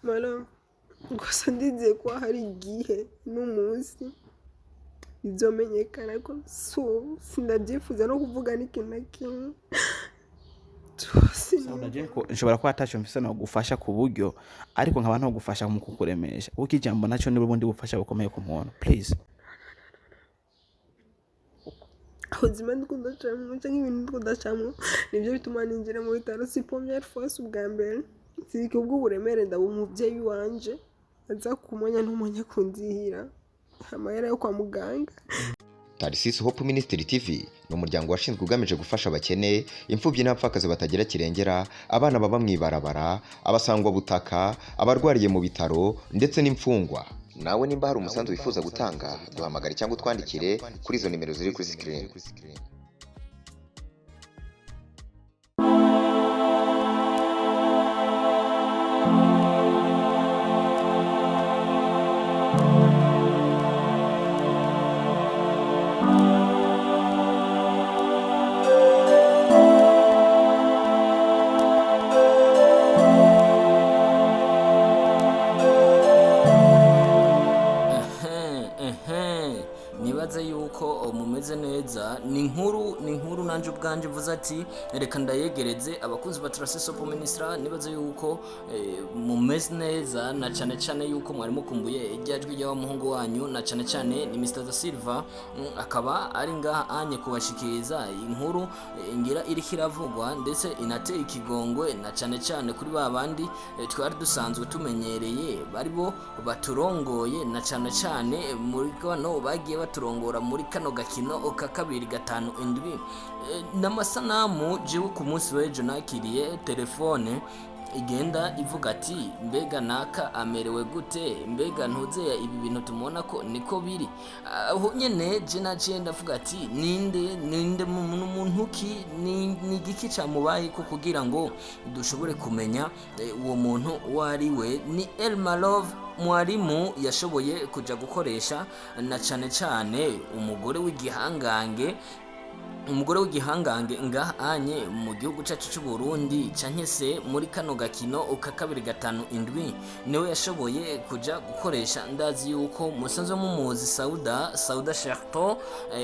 Mara gusa ndizeye ko hari igihe n'umunsi bizomenyekana ko sindabyifuza no kuvuga n'ikintu na kimwe. nshobora kuba atacyo mfise no gufasha ku buryo ariko nkaba no gufasha mu kukuremesha kuko ijambo nacyo ni bundi bufasha bukomeye ku muntu. Please ubuzima ndikudacamo cyangwa ibintu ndikudacamo nibyo bituma ninjira mu bitaro. Si première fois, si ubwa mbere. Sirike ubwo uburemere ndaba umubyeyi wanje aza kumenya n'umunya kunzihira amahera yo kwa muganga. Tarisisi Hope Ministry TV ni umuryango washinzwe ugamije gufasha abakene, imfubyi n'abapfakazi batagira kirengera, abana baba mwibarabara, abasangwa butaka, abarwariye mu bitaro ndetse n'imfungwa. Nawe nimba hari umusanzu wifuza gutanga, duhamagare cyangwa utwandikire kuri izo nimero ziri kuri screen. Nibaze yuko mumeze neza, ni inkuru nanje ubwanje mvuze ati reka ndayegereze abakunzi ba Tarisisi Hope Ministry. Nibaze yuko mumeze neza, na cyane cyane yuko mwari mukumbuye ijyajwi rya muhungu wanyu, na cyane cyane ni Mr. Da Silva, akaba ari ngaha anye kubashikiriza inkuru ngira iri kiravugwa ndetse inateye ikigongwe, na cyane cyane kuri babandi twari dusanzwe tumenyereye baribo baturongoye, na cyane cyane muri kano bagiye baturongora muri kano gakino ka 2-5-7 n'amasanamu. Jewe ku munsi w'ejo nakiriye telefone igenda ivuga ati mbega naka amerewe gute, mbega ntuzeya ibi bintu tumubona ko niko biri. Aho nyene je naciye ndavuga ati ninde muntu ki ni igiki camubaye ko kugira ngo dushobore kumenya uwo muntu wari we. Ni Elma Love mwarimu yashoboye kuja gukoresha, na cyane cyane umugore w'igihangange ngaha anye mu gihugu cyacu cy'u Burundi, canke se muri kano gakino ka 2-5-7 niwe yashoboye kuja gukoresha. Ndazi yuko musanzwe mumuzi SAUDA Sharto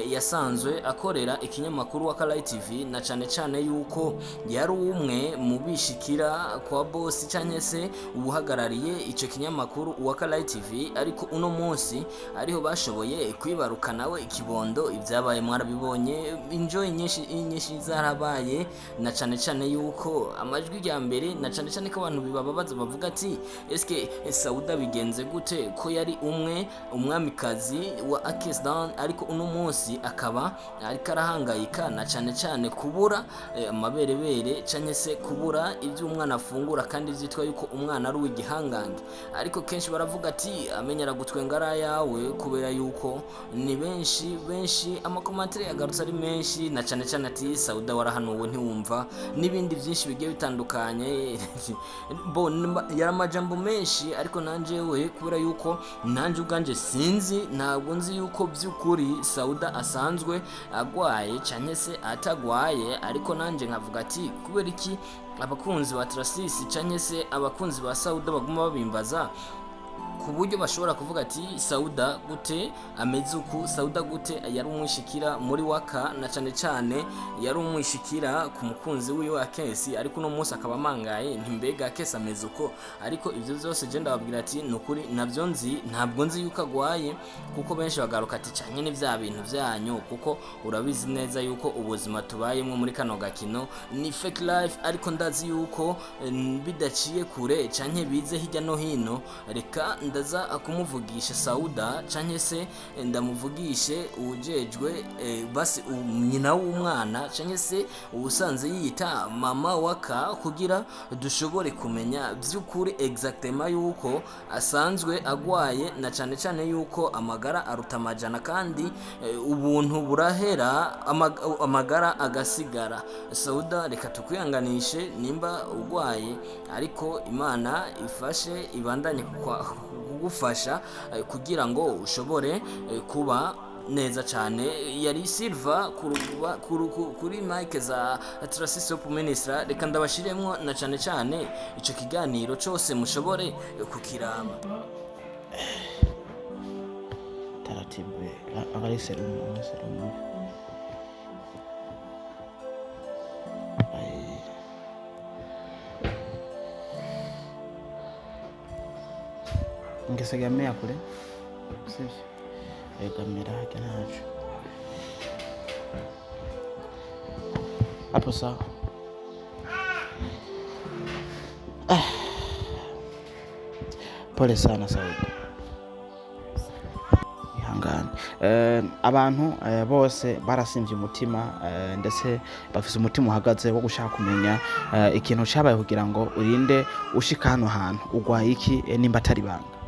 yasanzwe akorera ikinyamakuru wa Kalayi TV, na cyane cyane yuko yari umwe mu bishikira kwa boss canke se ubuhagarariye ico kinyamakuru wa Kalayi TV, ariko uno munsi ariho bashoboye kwibaruka nawe ikibondo. Ibyabaye mwarabibonye, enjoy nyinshi zarabaye, na cyane cyane yuko amajwi ya mbere, na cyane cyane ko abantu bibabaza bavuga ati eske SAUDA bigenze gute ko yari umwamikazi wa AKES DON, ariko uno munsi akaba ariko arahangayika na cyane cyane kubura amaberebere canke se kubura ibyo umwana afungura, kandi byitwa yuko umwana ari uw'igihangange. Ariko kenshi baravuga ati amenyera gutwengara yawe, kubera yuko ni benshi amakomantere yagarutse ari menshi, na cyane cyane ati SAUDA warahanuwe ntiwumva, n'ibindi byinshi bigiye bitandukanye. Yari amajambo menshi, ariko nanje we kubera yuko nanje ubwanje sinzi, ntabwo nzi yuko by'ukuri SAUDA asanzwe agwaye cyane se atagwaye, ariko nanje nkavuga ati kubera iki abakunzi ba Tarisisi cyane se abakunzi ba SAUDA baguma babimbaza ku buryo bashobora kuvuga ati SAUDA gute ameze uku, SAUDA gute yari umwishikira muri waka, na cyane cyane yari umwishikira ku mukunzi wiwe AKES, ariko no munsi akaba mangaye ntimbega AKES ameze uko. Ariko ivyo byose je ndababwira ati nukuri navyo nzi, ntabwo nzi yuko agwaye, kuko benshi bagaruka ati cyane ni vya bintu byanyu, kuko urabizi neza yuko ubuzima tubayemo muri kano gakino ni fake life. Ariko ndazi yuko bidaciye kure canke bize hirya no hino, reka ndaza kumuvugisha SAUDA canke se ndamuvugishe ujejwe basi nyina w'umwana canke se ubusanze yita mama waka, kugira dushobore kumenya by'ukuri exactement yuko asanzwe agwaye, na cyane cyane yuko amagara aruta amajana, kandi ubuntu burahera amagara agasigara. SAUDA reka tukwihanganishe nimba ugwaye, ariko Imana ifashe ibandanye kugufasha kugira ngo ushobore kuba neza cyane yari Silva kuri mike za Tracy Hope Minister. Reka ndabashiremwo na cyane cyane ico kiganiro cyose mushobore kukirama. Taratibu angalia serumu ngesegamea kule sisi kamera yake nacho hapo sawa. Pole sana Sauda, ihangane. Abantu bose barasimvye umutima ndetse bafise umutima uhagaze wo gushaka kumenya ikintu cabaye kugira ngo urinde ushika hano hantu. Ugwaye iki nimba atari banga?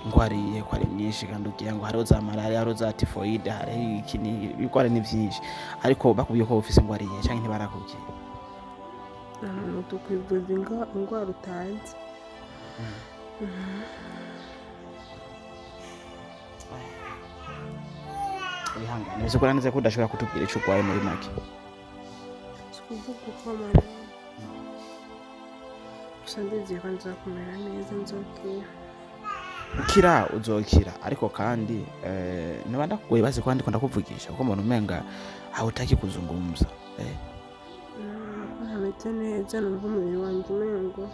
Ngwariye ko ari myinshi kandi ugiye ngo hariho za malaria, hariho za typhoid, hariho iki ibigwara ni byinshi, ariko bakubwiye ko ufise ngwariye canke ntibarakubwiye? Tukwivuza ingwara utanze. Ihangane, bize kuraneze ko udashobora kutubwira ico ugwaye muri make. Sikuvuga uko mara sandizi ko nzakumera neza, nzokira. Ukira uzokira, ariko kandi nabanda kugoye bazi ko ndiko ndakuvugisha kuko mbona umenga hawutaki kuzungumza. Hameze neza, numva umubiri wanjye umengo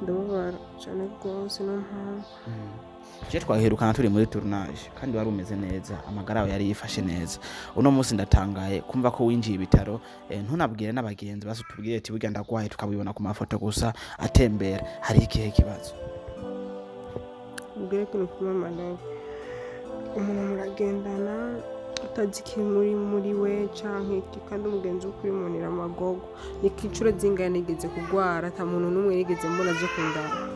ndababara cyane rwose, no mpamvu je twaherukana turi muri tournage kandi wari umeze neza, amagara yawe yari yifashe neza. Uno munsi ndatangaye kumva ko winjiye ibitaro, ntunabwire n'abagenzi basi tubwire ati burya ndagwaye, tukabibona ku mafoto gusa atembera. Hari ikihe kibazo? ubwire ko nukuma malove umuntu muragendana utazi iki muri we canke iki, kandi umugenzi ukuri munira amagogo. Ni kicuro zingana nigeze kugwara, ata muntu numwe yigeze mbona zo kundana.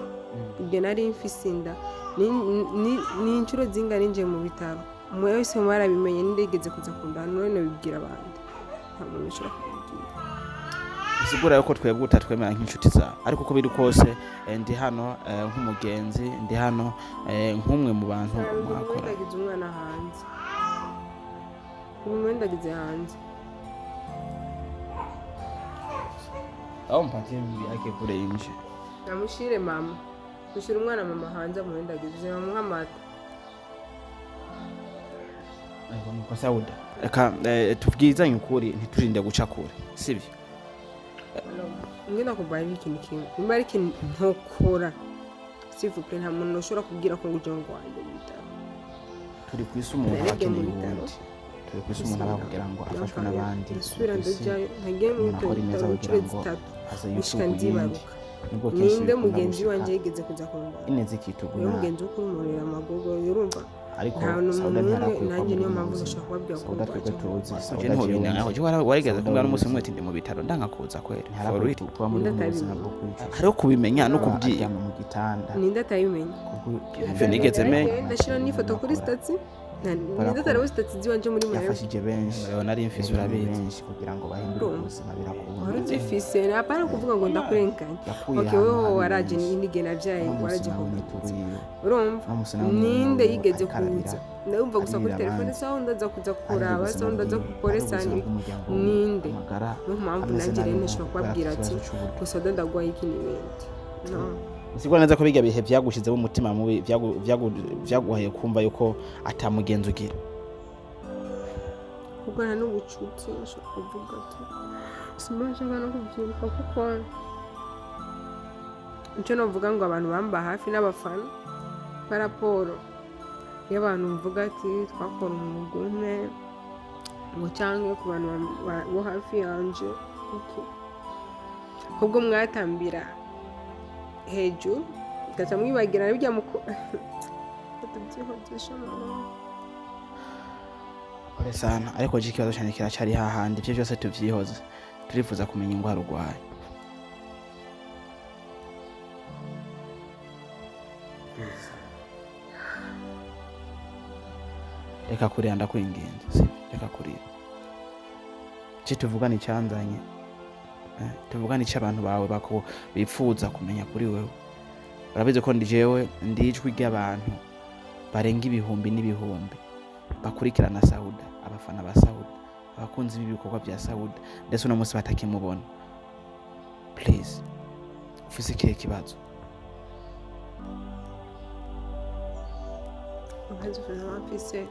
Ibyo nari mfise inda ni incuro zingana nje mu bitaro, umwe wese mwarabimenye ndigeze kuza kundana, none bibwira abandi, nta muntu ushobora kubibwira. Sigura yuko twebwe utatwemera nk'inshuti zawe, ariko uko biri kose ndi hano nk'umugenzi, ndi hano nk'umwe mu bantu mwakora. Ndagize umwana hanze, umwe ndagize hanze. Aho mpatie bibi yake kule nje. Namushire mama, gushira umwana mama hanze mu ndagize mama amata. Ariko nuko Sauda, reka tubwizanye ukuri ntiturinde guca kure, sivyo? Ngenda kubaye ikintu kimwe, nimba ari ikintu ntokora, sivuple nta muntu ushobora kubwira ko nguje ngo wanjye bitaro. Turi kwisa umuntu akeneye ubundi, turi kwisa umuntu abakugira ngo afashwe n'abandi. Isubira ndajyayo, ntagiye mu bitaro inshuro zitatu gushika nzibaruka. Ninde mugenzi wanje yigeze kuza kundana? Ineze kituguna. Mugenzi ukuri umurira amagogo, urumva? Ariko Sauda nanjye niyo mpamvu nshaka kubabwira ko twebwe tuzi Sauda ntibinaho je warigeze kumbwa n'umunsi umwe ati ndi mu bitaro ndangakuza kweli. Hariho kubimenya no kubwira mu gitanda. Ninde atayimenya? Ivyo nigeze menya. Ndashira n'ifoto kuri stati. Ninde atari stati ziwanje muri mwe. Yafashije benshi. Nari mfise urabizi kugira ngo bahindure ubuzima birakubona. Wari ufise napana kuvuga ngo ndakurenganya. Okay, wewe waraje nige navyaye waraje ko urumva? Ninde yigeze kuza? Ndumva gusa kuri telefone sawa ndaza kuza kuraba, sawa ndaza gukoresa ninde? No mpamvu nanjye rero nshobora kubabwira ati gusa ndagwaye iki n'ibindi. No. Usigura neza ko biga bihe vyagushizeho umutima mubi, vyaguhaye kumva yuko atamugenzi ugira. Kugana n'ubucuti nshobora kuvuga ati simaje bana kuvyiruka kuko icyo navuga ngo abantu bamba hafi n'abafana paraporo y'abantu mvuga ati twakora umwuga umwe ngo cyangwa ku bantu bo hafi yanje ahubwo mwatambira hejuru gaca mwibagirana bijya mu tubyihojesha Ore sana, ariko je kibazo cyane kiracari hahandi, ivyo byose tuvyihoze, turifuza kumenya ingwara urwaye. Reka kurira ndakwinginze, si reka kurira. Je tuvugana icyanzanye, tuvugana icyo abantu bawe bako bipfuza kumenya kuri wewe. urabizi ko ndijewe ndijwi ry'abantu barenga ibihumbi n'ibihumbi bakurikirana SAUDA, abafana ba SAUDA, abakunzi b'ibikorwa bya SAUDA, ndetse uno munsi batakimubona. Please, ufise ikihe kibazo? Ibibazo mfise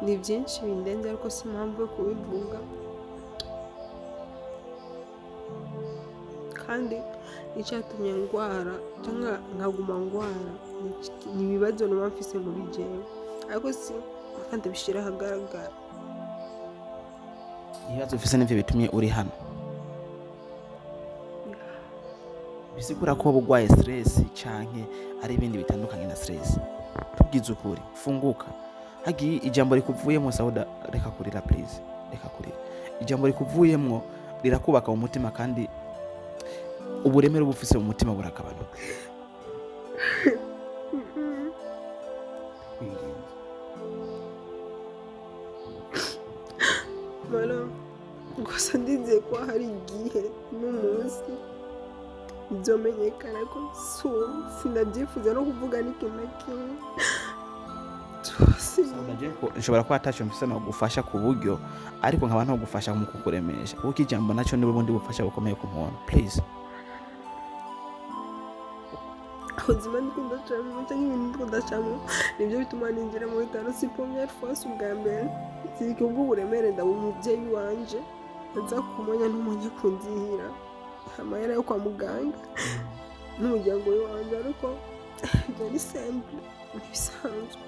ni byinshi bindenze, ariko si impamvu yo kubivuga, kandi icyatumye ndwara cyangwa nkaguma ndwara ni ibibazo numva mfise muri jewe, ariko si kandi bishira ahagaragara. Ibibazo ufise nivyo bitumye uri hano? Bisigura ko wowe urwaye stress canke ari ibindi bitandukanye na stress? Tubwize ukuri, funguka. Hagiye ijambo rikuvuyemo SAUDA, reka kurira please, reka kurira. Ijambo rikuvuyemo rirakubaka mu mutima, kandi uburemere bufise mu mutima burakabanuka. Mara gusa ndizeye ko hari igihe n'umunsi bizomenyekana ko sinabyifuza no kuvuga n'ikintu na kimwe. Nshobora kuba atacyo mfise no gufasha ku buryo, ariko nkaba nto gufasha mu kukuremesha, kuko ijambo nacyo nibo bundi bufasha bukomeye ku muntu. Please, ubuzima ndikundacamo cyangwa ibintu ndikundacamo nibyo bituma ninjira mu bitaro. Si première fois, ubwa mbere. Sirike ubw'uburemere ndaba umubyeyi wanje aza kumenya n'umunye kunzihira amahera yo kwa muganga n'umuryango wanje, ariko byari simple, ntibisanzwe.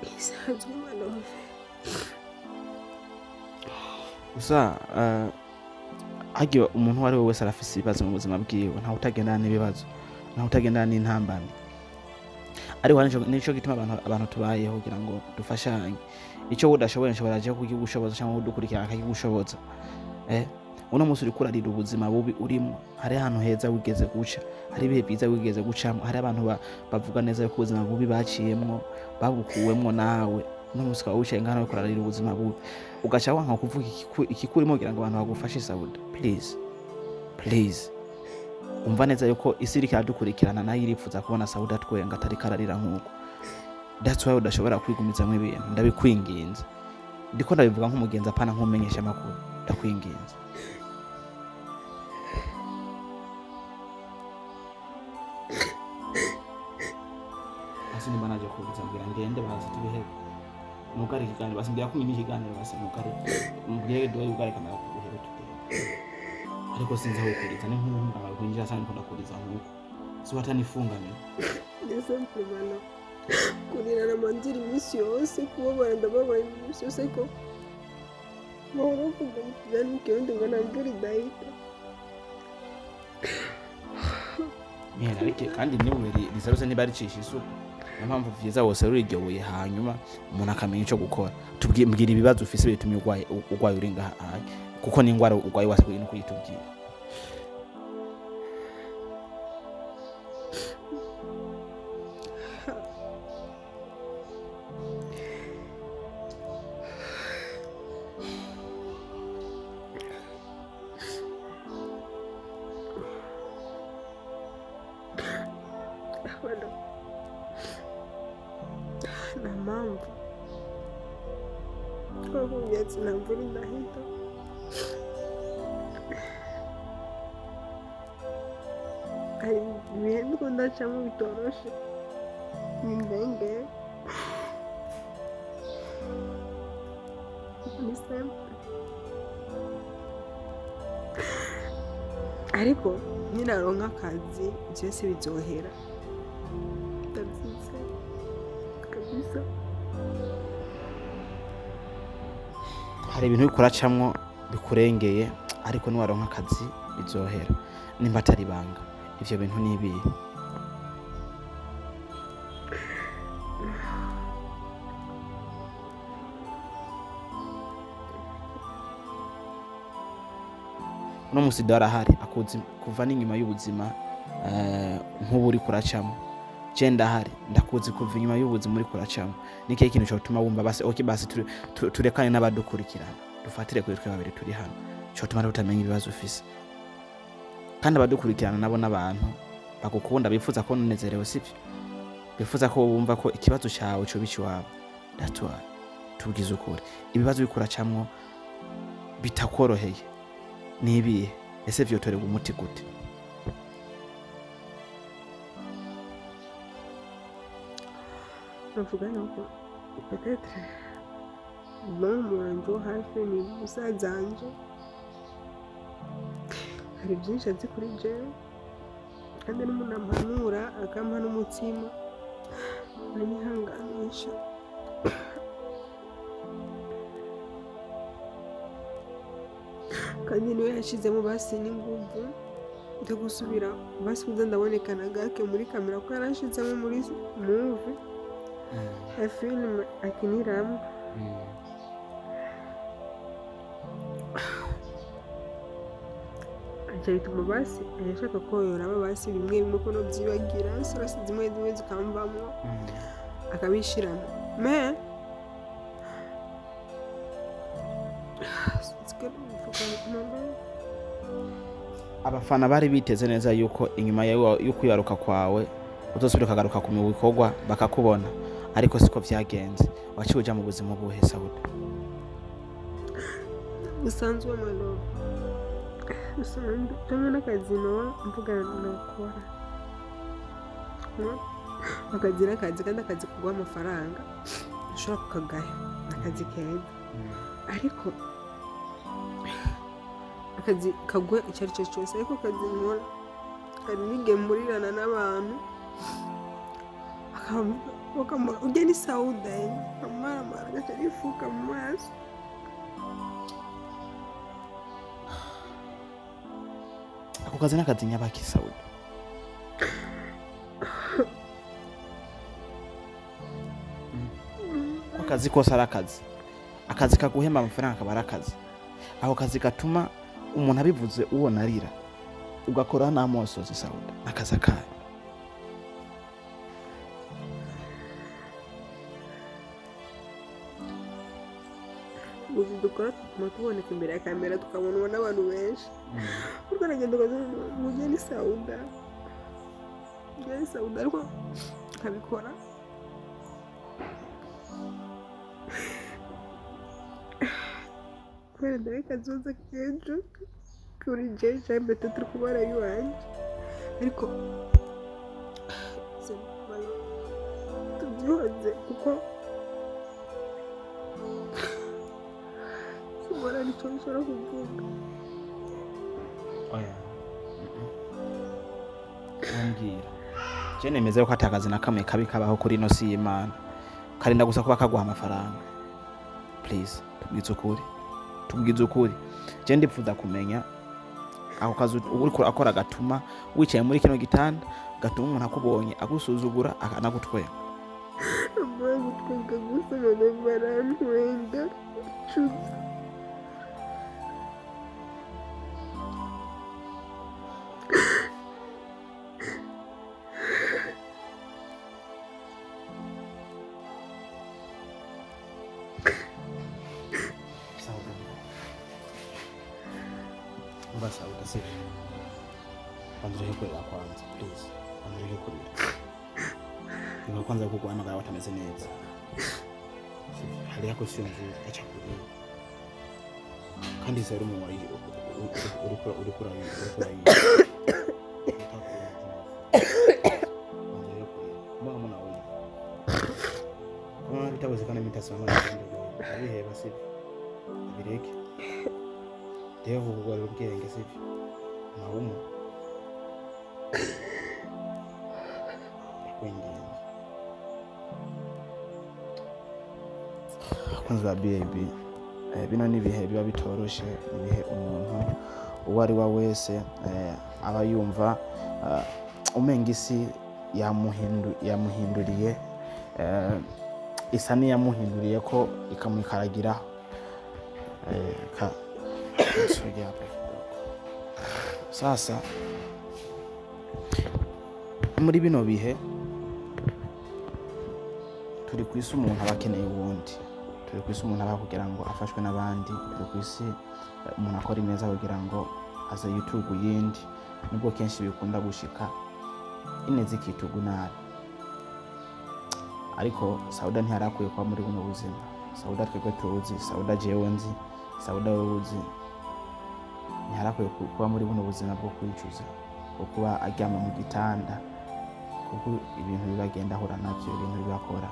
Bisanzwe umwana muve gusa hagiye umuntu wari wese arafise ibibazo mu buzima bwiwe, ntawe utagendana n'ibibazo, ntawe utagendana n'intambamyi. Ariko nico gituma abantu tubayeho kugira ngo dufashanye. Icyo udashoboye nshobora je kugushoboza cyangwa udukurikirana akagushoboza. Uno munsi uri kurarira ubuzima bubi urimo, hari ahantu heza wigeze guca, hari ibihe byiza wigeze gucamo, hari abantu bavuga neza yuko ubuzima bubi baciyemwo babukuwemwo nawe. Uno munsi kwa wicaye ngana uri kurarira ubuzima bubi, ugaca wanka kuvuga ikikurimo kugira ngo abantu bagufashe SAUDA. Please, umva neza yuko isi iriko iradukurikirana, nayo irifuza kubona SAUDA twenga atari kararira nk'uko. That's why udashobora kwigumizamo ibintu. Ndabikwinginze, ndiko ndabivuga nk'umugenzi apana nk'umenyesha amakuru. Ndakwinginze. Asi nimba naje kubiza ngira ngende bazi tubihe mugari kiganiro, basi ngira kumenya ikiganiro, basi mugari mbwire doye ugari kamera kubihe tubihe. Ariko sinzi aho kuriza, ni nk'umuntu abakwinjira cyane ko ndakuriza nk'uko si watanifunga mwe. Ndetse mpumana kurira na manzira iminsi yose, kubabara ndababaye iminsi yose, ko mahoro kuva mu kijyanye kende ngo nambwira idahita. Ariko kandi niwe risarose ntibaricisha isuku, niyo mpamvu vyiza wose ruriryoboye, hanyuma umuntu akamenya icyo gukora. Mbwira ibibazo ufise bitumye urwaye uri ngaha, kuko ni ingwara urwaye wasabwe no kuyitubwira. Na mpamvu twabonye ati ntamvura indahita, hari ibihe ndacamo bitoroshe, bindenge, ni simple, ariko ninaronka akazi byose bizohera. Ndabyize kabisa. Hari ibintu bikuracamwo bikurengeye, ariko niwaronka akazi bizohera, nimba atari banga. Ivyo bintu ni ibihe? Uno musi darahari akuzi kuva n'inyuma y'ubuzima nk'ubu uri kuracamo. Je ndahari ndakuzi kuva inyuma y'ubuzima uri kuracamo. Niki kintu cyo gutuma wumva basi okay, basi turekane n'abadukurikirana, dufatire kuri twe babiri turi hano. cyotuma rero utamenya ibibazo ufise. Kandi abadukurikirana nabo n'abantu bagukunda bifuza ko unezerewe, sibyo? Bifuza ko wumva ko ikibazo cyawe cyo biciwabo. That's why tubwiza ukuri, ibibazo bikura camwo bitakoroheye nibihe, ese vyotorerwa umuti gute? navuga nuko peut-être n'umuntu wo hafi ni musazanje, hari byinshi azi kuri jewe kandi n'umuntu ampanura akampa n'umutima n'imihanganisha. kandi niwe yashizemo basi n'inguvu zo gusubira basi kuza ndabonekana gake muri kamera ko yarashizemo muri movie ya film akiniramo. aca bituma basi yashaka ko yoraba basi bimwe bimwe ko nobyibagira sorasi zimwe zimwe zikamvamo akabishiramo me Abafana bari biteze neza yuko inyuma yo kwibaruka kwawe uzosubira ukagaruka ku bikorwa bakakubona, ariko siko vyagenze. Waciye uja mu buzima buhe Sauda? usanzwe amalo usanzwe tamwe n'akazi no mvugana nakora akagira akazi kandi akazi kugwa amafaranga ushobora kukagaya akazi keza, ariko akazi kagwe icyo ari cyo cyose, ariko akazi nkora hari n'igemurirana n'abantu bakambona ujya ni SAUDA amaramara agacarifuka mu maso. Ako kazi n'akazi nyabaki Sauda? Akazi kose ari akazi kaguhemba amafaranga akaba ari akazi. Aho kazi gatuma umuntu abivuze ubona arira ugakora n'amosozi Sauda, akazi akahe? ubu dukora tutuma tuboneka imbere ya kamera tukabonwa n'abantu benshi. urwo aragenda ujya ni SAUDA ariko nkabikora kubera ndabe kazoza kejo kuri je jambe turi kubara yuwanje, ariko tubyihoze kuko simora nicyo nshobora kuvuga. Oya wambwira je nemeze ko atakazi na kamwe kabi kabaho kuri ino si y'Imana, karinda gusa kuba kaguha amafaranga. Please tubwize ukuri je ndipfuza kumenya ako kazi uriko akora gatuma wicaye muri kino gitanda, gatuma umuntu akubonye agusuzugura akanagutwenga. gutwenga gusa barantwenga nshuti. Sauda sivyo? Andrehe kurira kwanza please, andrehe kurira. Niba kwanza kuko amagara watameze neza. Hali yako sio nzuri, acha kurira. Kandi zero mu wari urikura yi. Mbona mwana wewe? Mwana bitawezekana mitasema ndio. Abiheba sivyo? Bireke. Deo kugwara ubwenge sivyo? Nawumu. Kwinginze. Kwanza baby, bino ni bihe biba bitoroshe, ibihe umuntu uwo ari wa wese aba yumva umenga isi yamuhinduriye, isa niyamuhinduriye ko ikamwikaragiraho. Sasa muri bino bihe turi kwisi umuntu abakeneye uwundi, turi ku isi umuntu aba kugira ngo afashwe n'abandi, turi ku isi umuntu akora imeza kugira ngo aze yutugu yindi, nubwo kenshi bikunda gushika ineze ikitugu nabi. Ariko SAUDA ntiharakwiye kuba muri buno buzima. SAUDA twebwe tuzi, SAUDA jewe nzi, SAUDA wowe uzi, ntiharakwiye kuba muri buno buzima bwo kwicuza, bwo kuba aryama mu gitanda, kuko ibintu bibagenda ahura navyo, ibintu bibakora,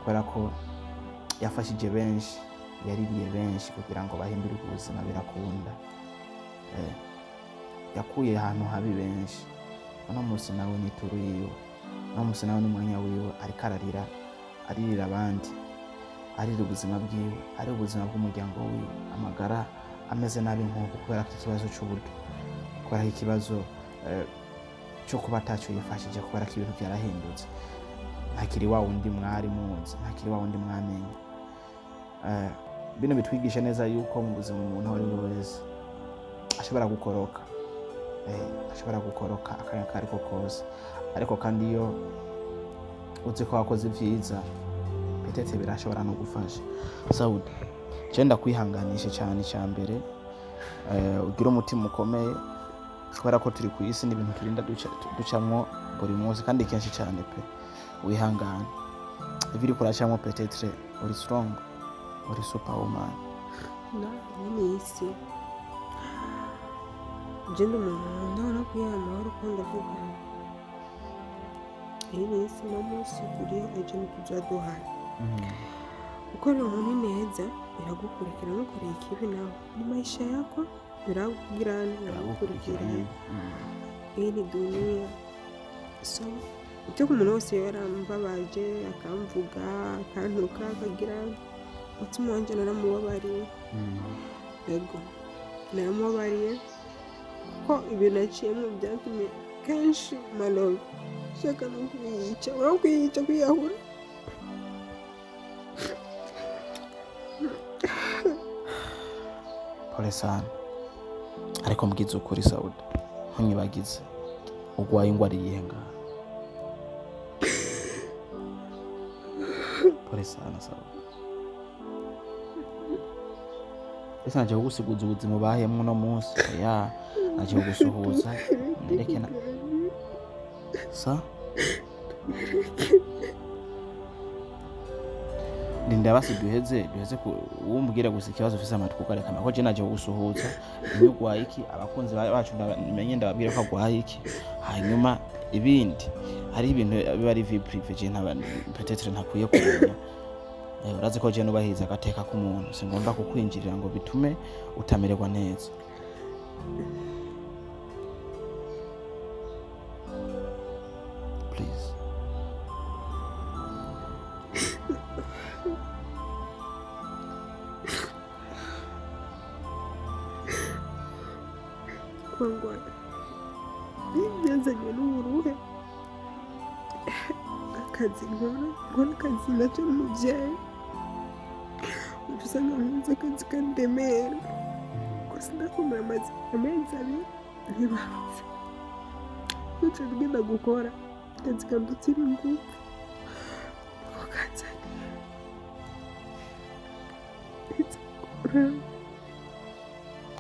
kubera ko yafashije benshi, yaririye benshi kugira ngo bahindure ubuzima, birakunda. Yakuye ahantu habi benshi. Uno munsi nawe ni turu yiwe, uno munsi nawe n'umwanya wiwe, ariko aririra abandi, arira ubuzima bwiwe, ari ubuzima bw'umuryango wiwe, amagara ameze nabi nk'uko, kubera ko ikibazo c'uburyo, kubera ko ikibazo cyo kuba ataco yifashije, kubera ko ibintu byarahindutse. Ntakiri wa wundi mwari muzi, ntakiri wa wundi mwamenye. Bino bitwigisha neza yuko mu buzima umuntu ari wese ashobora gukoroka, ashobora gukoroka akanka ariko kose, ariko kandi iyo uzi ko wakoze ivyiza petete birashobora no gufasha. SAUDA je ndakwihanganisha cyane cyambere, ugira umutima ukomeye, kubera ko turi ku isi n'ibintu turinda ducamwo buri munsi, kandi kenshi cyane pe. Wihangane ibiri kuracamwo, petete uri strong, uri superwoman. Ni isi je ndi umuntu ndabona ko amahoro ko ndavuga ni isi no munsi uri ejo ntituzaduhana. Ukorera umuntu neza biragukurikira, nukoreye ikibi nawe ni maisha yako birakugirana, biragukurikirana. Iyi ni dunia. So icyo umuntu wese yarambabaje akamvuga akantuka akagira umutima wanje naramubabariye, yego naramubabariye, ko ibintu naciyemo byatumye kenshi malove shaka no kwiyica, urakwiyica kwiyahura. Pole sana, ariko mbwiza ukuri SAUDA, ntunyibagize ugwaye ingwara yihenga. Pole sana SAUDA. Ese naje kugusiguza ubuzima ubayemwo uno munsi, naje kugusuhuza, nereke na sa Linda basi duheze umbwira gusa ikibazo ufise amatwi ukarekana ko je naje kugusuhuza, nyugwaye iki, abakunzi bacu ndamenye ndababwira ko agwaye iki, hanyuma ibindi hari ibintu biba ari vie privé je peut-être ntakwiye kumenya. Urazi ko je nubahiza agateka k'umuntu, singomba kukwinjirira ngo bitume utamererwa neza. Please. Kwangwa yazanye n'uburuhe, akazi nkora akazi nacyo n'umubyeyi, usanga nkunze akazi kandemera, gusa ndakomera amazi amezi abiri ntibaze nicyo bwenda gukora akazi kandutira ingufu ko kanzaniye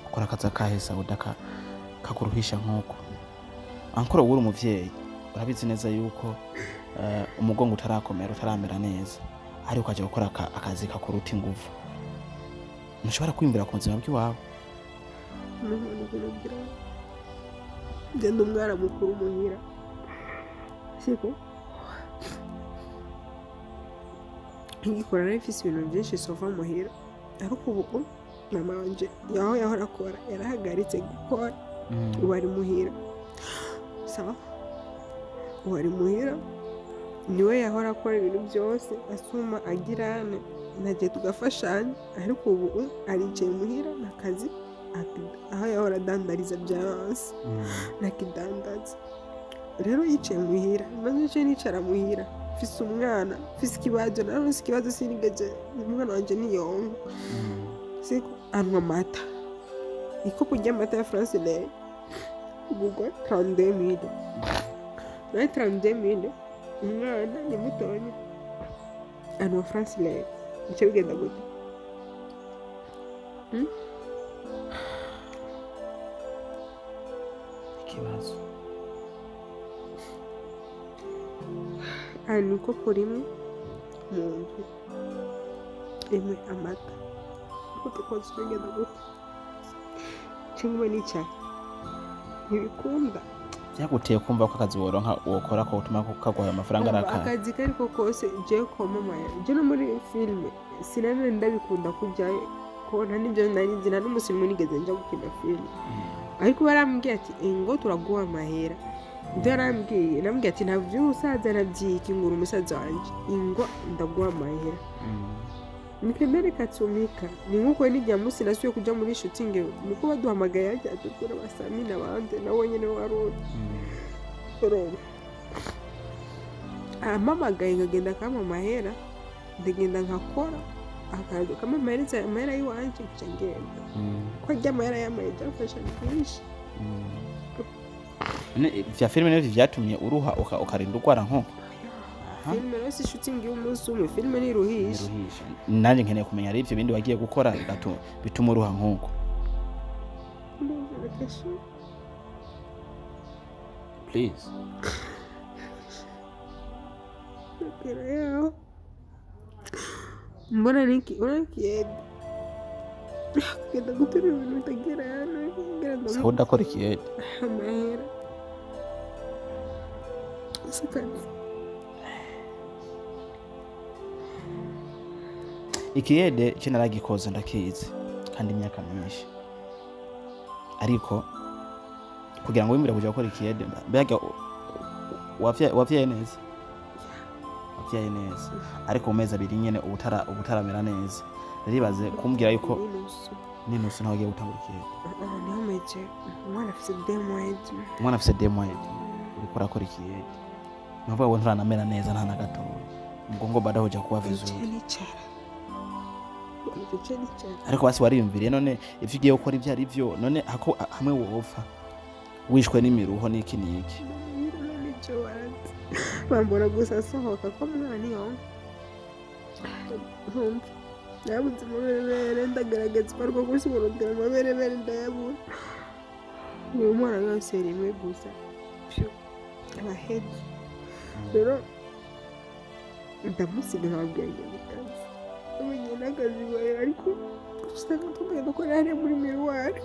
ukora akazi akahe SAUDA kakuruhisha nk'uko? Ankora uri umuvyeyi urabizi neza yuko umugongo utarakomera, utaramera neza, ari ukaje gukora akazi kakuruta ingufu, ntushobora kwiyumvira ku buzima bw'iwawe. Genda umwana mukuru muhira, siko ngikora nafise ibintu byinshi sova muhira, ariko ubu mama wanje yaho yahora akora yarahagaritse gukora, ubu ari muhira. Sawa, ubu ari muhira, niwe yahora akora ibintu byose, asuma agirane nagiye tugafashanya, ariko ubu aricaye muhira n'akazi aho yahora adandariza byansi nakidandaza. Rero yicaye muhira, nanje nicara muhira, mfise umwana, mfise ikibazo, narose ikibazo sinigaje, umwana wanje niyonka, siko anywa amata, ikopo ry'amata ya France lait ugurwa 32,000, nayo 32,000, umwana ni mutonya anywa France lait bice bigenda gute? ikibazo aha ni ikopo rimwe mu nzu rimwe amata gute kose bigenda gute? cyangwa n'icyayi ntibikunda byaguteye kumva ko akazi woronka wokora ko utuma kaguha amafaranga arakaye akazi kariko kose je komamaya je no muri filime sinari ndabikunda kujyayo ko nta n'ibyo nari nzi nta n'umusirimu nigeze nja gukina filime ariko barambwiye ati ingo turaguha amahera ibyo yarambwiye nambwiye ati nta vy'ubusaza navyiki ngura umusaza wanje ingo ndaguha amahera nikemere katumika ni nkuko nijya musi nasuye kuja muri shooting niko baduhamagaye yaje atukura basami n'abandi nawe nyene waruri roba amamagaye ngagenda kama mahera ndagenda nkakora akazi kama mahera yiwanje kuca ngenda ko ajya amahera y'amaye byafasha byinshi vya filime n'ivyo vyatumye uruha ukarinda ugwara nkoko filime rero si shooting y'umunsi umwe filime niruhisha nanjye nkeneye kumenya ari ivyo bindi wagiye gukora bituma uruha nkoko please mbona niki urakiyede kugenda guterura ibintu bitagera hano SAUDA akora ikiyede amahera sikazi ikiyede cyo naragikoze ndakizi kandi imyaka myinshi ariko kugira ngo wimire kuja gukora ikiyede mbega wavyaye neza ariko mu mezi abiri nyene ubutaramera neza ribaze kumbwira yuko n'inusu nawe ugiye gutangura ikiyede niho meje umwana afise demoed uriko urakora ikiyede navuga ngo nturanamera neza nta na gato umugongo bado hoja kuba vizuri ariko basi wariyumviriye none ivyo ugiye gukora ivyo ari vyo none hako hamwe wopfa wishwe n'imiruho n'iki n'iki bambona gusa sohoka ko mwana niyo yabuze amabere ndagaragaza iparwa gusa urondera amabere ndayabura uyu mwana yose rimwe gusa abahedi rero ndamusiga nkababwira ngo kazi umenye n'akazi bawe ariko usanga tugenda ukora hariya muri miruwari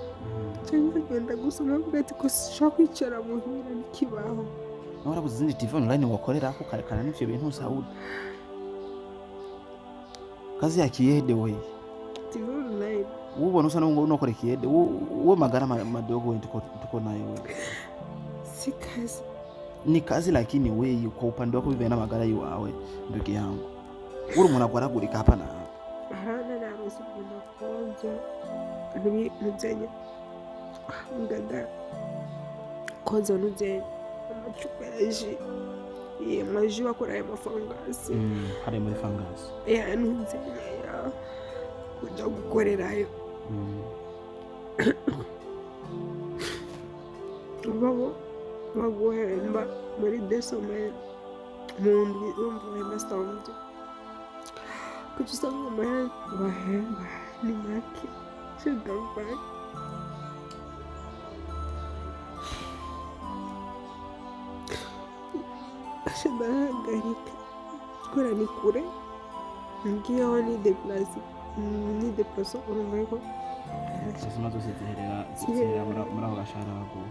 cyangwa ukagenda gusa nkavuga ati ko sishobora kwicara muhira n'ikibaho warabuze izindi TV online wakorera ko karekana n'ivyo bintu SAUDA kazi ya kiyede we TV online ubona usa n'uwo unokora kiyede uwo magara madogo tuko nayo we si kazi ni kazi lakini wewe kwa upande wako bive na magara yawe ndugu yangu uri umuntu agwaragurika hapa na hapa hana na rusukuna konzo nuzenya ngaga konzo nuzenya amacupa yaje maji wakora ya mafangasi hari muri fangasi nuzenya ya kuja gukorerayo babo baguhemba muri desomene mu ndwi urumva bahemba SAUDA kuko usanga amahera bahemba ni make shidavani ndahagarika kubera ni kure ngiyeho ni deplace urumva yuko sima zose ziherera muri aho gashara baguha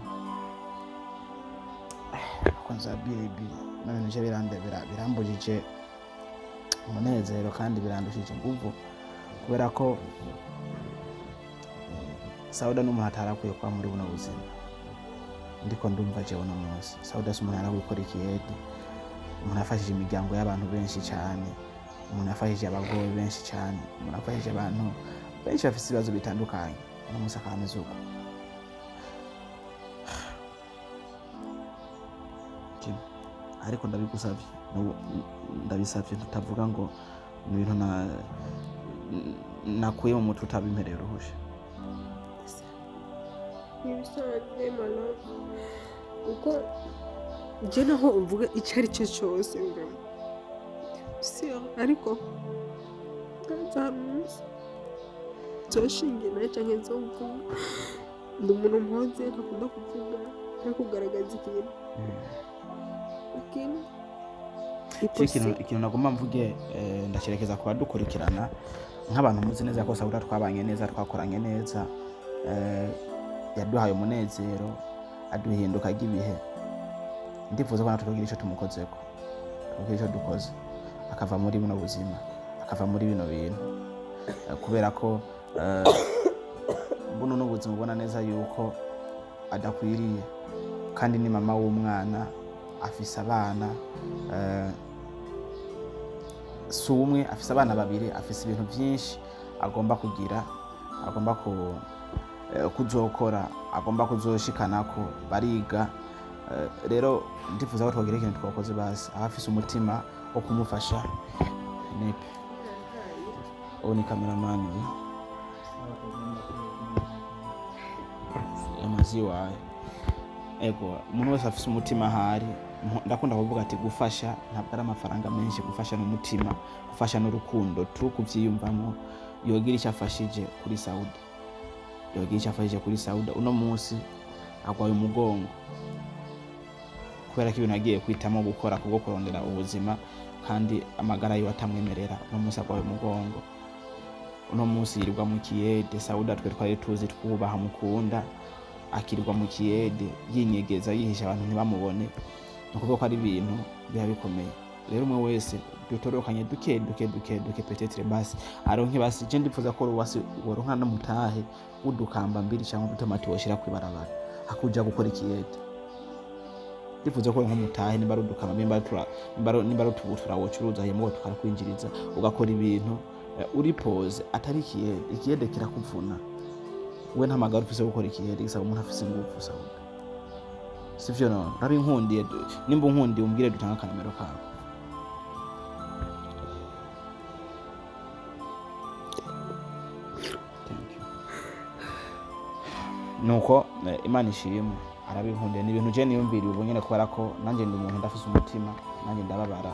kwanza bibi none nije birambujije umunezero kandi birandushije nguvu kubera ko SAUDA n'umuntu atarakwiye kwa muri buno buzima ndiko ndumva je uno munsi SAUDA si umuntu arakwiye ikiyede umuntu afashije imiryango y'abantu benshi cyane umuntu afashije abagoye benshi cyane umuntu afashije abantu benshi bafite ibibazo bitandukanye uno munsi akameze uko ariko ndabigusavye ndabisavye tutavuga ngo ni ibintu nakuye mu mutwe utabimpereye uruhusha ibisanzwe malo uko je naho uvuga icyo ari cyo cyose ariko hari umunsi nzoshingira cyangwa nzovuga ndi umuntu mpoze ntakunda kuvuga nta kugaragaza ikintu ikintu nagomba mvuge ndakerekeza ku badukurikirana nk'abantu muzi neza ko SAUDA twabanye neza twakoranye neza yaduhaye umunezero aduhinduka ry'ibihe ndifuza ko natwe tugira icyo tumukozeko tugira icyo dukoze akava muri buno buzima akava muri bino bintu kubera ko buno n'ubuzima ubona neza yuko adakwiriye kandi ni mama w'umwana afise abana si umwe afise abana babiri afise ibintu byinshi agomba kugira agomba kuzokora agomba kuzoshikanako bariga rero ndifuza ko twagira ikintu twakoze basi abafise umutima wo kumufasha nepe uwo ni kameramani amazi wawe ego umuntu wese afise umutima ahari ndakunda kuvuga ati gufasha ntabwo ari amafaranga menshi gufasha n'umutima gufasha n'urukundo kuvyiyumvamo yogira icyo afashije kuri SAUDA yogira icyo afashije kuri SAUDA uno munsi agwaye umugongo kubera ko ibintu agiye kwitamo gukora kubwo kurondera ubuzima kandi amagara yiwe atamwemerera uno munsi agwaye umugongo uno munsi yirirwa mu kiyede SAUDA twe twari tuzi twubaha mukunda akirirwa mu kiyede yinyegeza yihisha abantu ntibamubone nukuvuga ko ari ibintu biba bikomeye rero umwe wese dutorokanye duke peut-être basi aronke basi je ndifuza ko wasi woronka no mutahe udukamba mbiri cyangwa dutomati woshira kwibarabara akuja gukora ikiyede ndifuza ko nko mutahe nimba udukamba nimba tubutura wocuruza yemo tukarakwinjiriza ugakora ibintu uri pose atari ikiyede kirakuvuna we nta magara ufise gukora ikiyede gisaba umuntu afise ingufu SAUDA sivyo none nari nkundiye nimba unkundiye umbwire dutanga akanimero kawe nuko Imana ishimwe arabinkundiye n'ibintu je niyumviriye ubu nyene kubera ko nanje ndi umuntu ndafise umutima nanje ndababara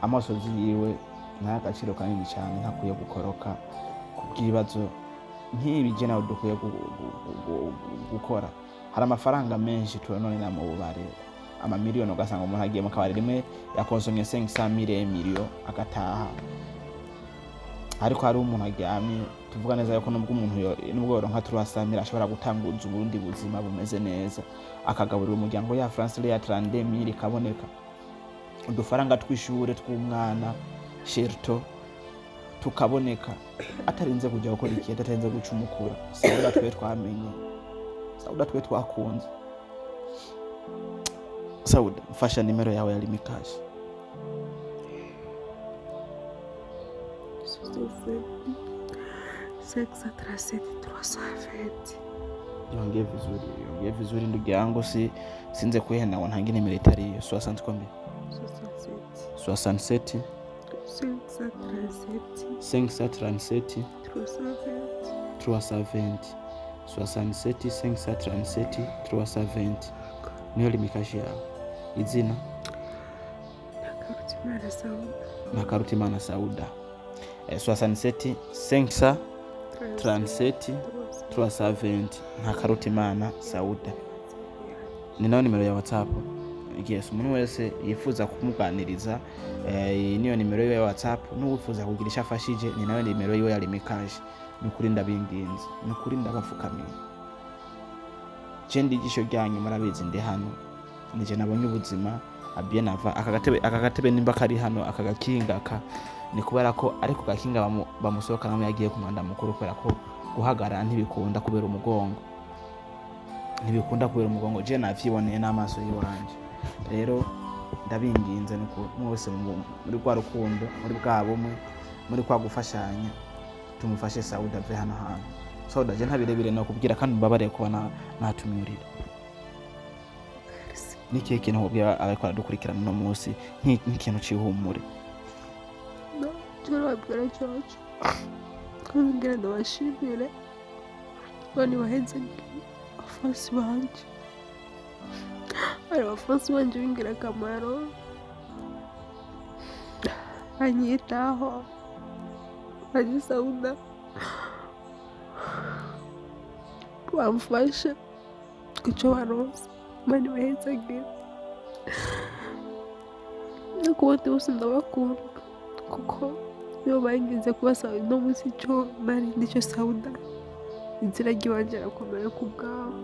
amasozi yiwe nta gaciro kanini cyane ntakwiye gukoroka kubw'ibibazo nk'ibi je nawe dukwiye gukora hari amafaranga menshi turanonera mu bubare amamiliyoni ugasanga umuntu agiye mu kabari rimwe yakonsomye 500 million agataha ariko hari umuntu aryamye tuvuga neza yuko nubwo umuntu nubwo ronka 300 ashobora gutanguza uburundi buzima bumeze neza akagaburira umuryango ya France ya 32,000 kaboneka udufaranga twishure tw'umwana sherto tukaboneka atarinze kujya gukora ikiyede atarinze gucumukura SAUDA twe twamenye SAUDA twe twakunze SAUDA mfasha nimero yawe ya limikaje yongeye vizuri ndugu yangu sinze kuhenda ngo ntange nimero itariyo 60 kombi 67 537 370 67 537 370 niyo limikaje yawe izina Nakarutimana SAUDA 67 537 370 Nakarutimana SAUDA ni nayo nimero ya WhatsApp. Yes, umuntu wese yifuza kumuganiriza niyo nimero ya WhatsApp n'uwifuza kugira icyo afashije ni nayo nimero yiwe ya limikaje. Nukuri ndabinginze nukuri ndabafukamiye jendi gisho ryanyu murabizi ndi hano nije nabonye ubuzima abienava akagatebe nimba kari hano akagakinga ni kubera ko ariko gakinga bamusohoka namwe yagiye kumanda mukuru kubera ko guhagara ntibikunda kubera umugongo je navyiboneye n'amaso yiwanje. Rero ndabinginze nuko mwese muri kwa rukundo muri bwa bumwe muri kwa gufashanya tumufashe SAUDA ve hano hano. SAUDA je ntabirebire no kubwira kandi mbabare kuba natumyurira niki kintu ubya abakora dukurikirana no munsi nk'ikintu cihumure no turabwira cyacu kubwira ndabashimire bani bahenze afasi banje abafasi banje bingira kamaro anyitaho haji SAUDA bamfashe kuco baronse mani bahezagire no kubote bose ndabakunda kuko iyo bagize kubasaba no munsi cyo nari ndico SAUDA inzira ry'iwanje rakomeye ku bwawe.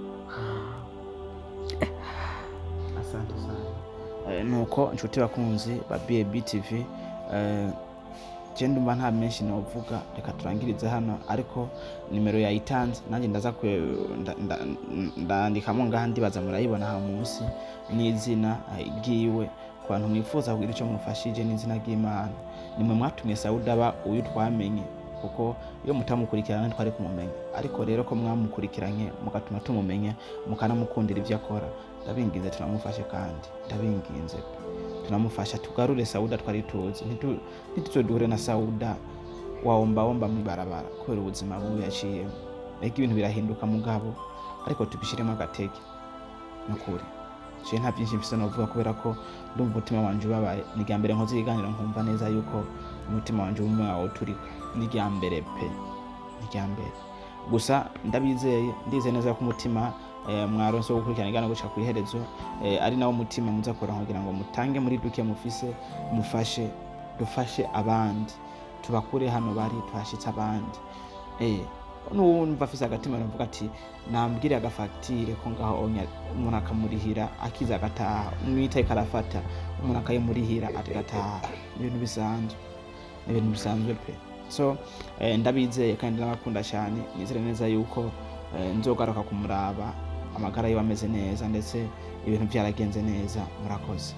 asante sana. Nuko inshuti bakunzi ba BAB TV, je ndumva nta menshi novuga, reka turangirize hano, ariko nimero yayitanze nanjye ndaza ndandikamo ngaha ndibaza murayibona ha munsi n'izina igiwe ku bantu mwifuza kugira icyo mufashije n'izina ry'Imana. Nimwe mwatumye SAUDA ba uyu twamenye, kuko iyo mutamukurikirana twari kumumenya, ariko rero ko mwamukurikiranye mugatuma tumumenya mukanamukundira ibyo akora, ndabinginze tunamufashe, kandi ndabinginze tunamufasha tugarure SAUDA twari tuzi. Ntituzoduhure na SAUDA waomba mwibarabara kubera ubuzima bubi yaciyemo. Ega ibintu birahinduka mugabo, ariko tubishiremo agatege n'ukuri. Je nta byinshi mfise novuga kubera ko ndumva umutima wanje ubabaye. Ni rya mbere nkoze iganiro nkumva neza yuko umutima wanje umwe wawo turika. Ni rya mbere pe, ni rya mbere. Gusa ndizeye neza ko umutima mwaronse wo gukurikirana iganiro gushika ku iherezo, ari nawo mutima muza kora kugira ngo mutange muri duke mufise, dufashe abandi, tubakure hano bari twashitse abandi. Numva afise agatima navuga ati nambwire agafagitire ko ngaho umuntu akamurihira akiza agataha, umwitaye karafata umuntu akayimurihira atagataha. Ibintu bisanzwe pe. So ndabizeye kandi ndabakunda cyane, nizere neza yuko nzogaruka kumuraba amagara yiwe ameze neza ndetse ibintu byaragenze neza. Murakoze.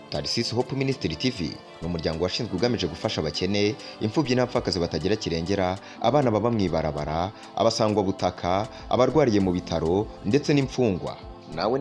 Tarisisi Hope Ministry TV ni umuryango washinzwe ugamije gufasha abakene, imfubyi n'abapfakazi batagira kirengera, abana baba mwibarabara, abasangwa butaka, abarwariye mu bitaro ndetse n'imfungwa. Nawe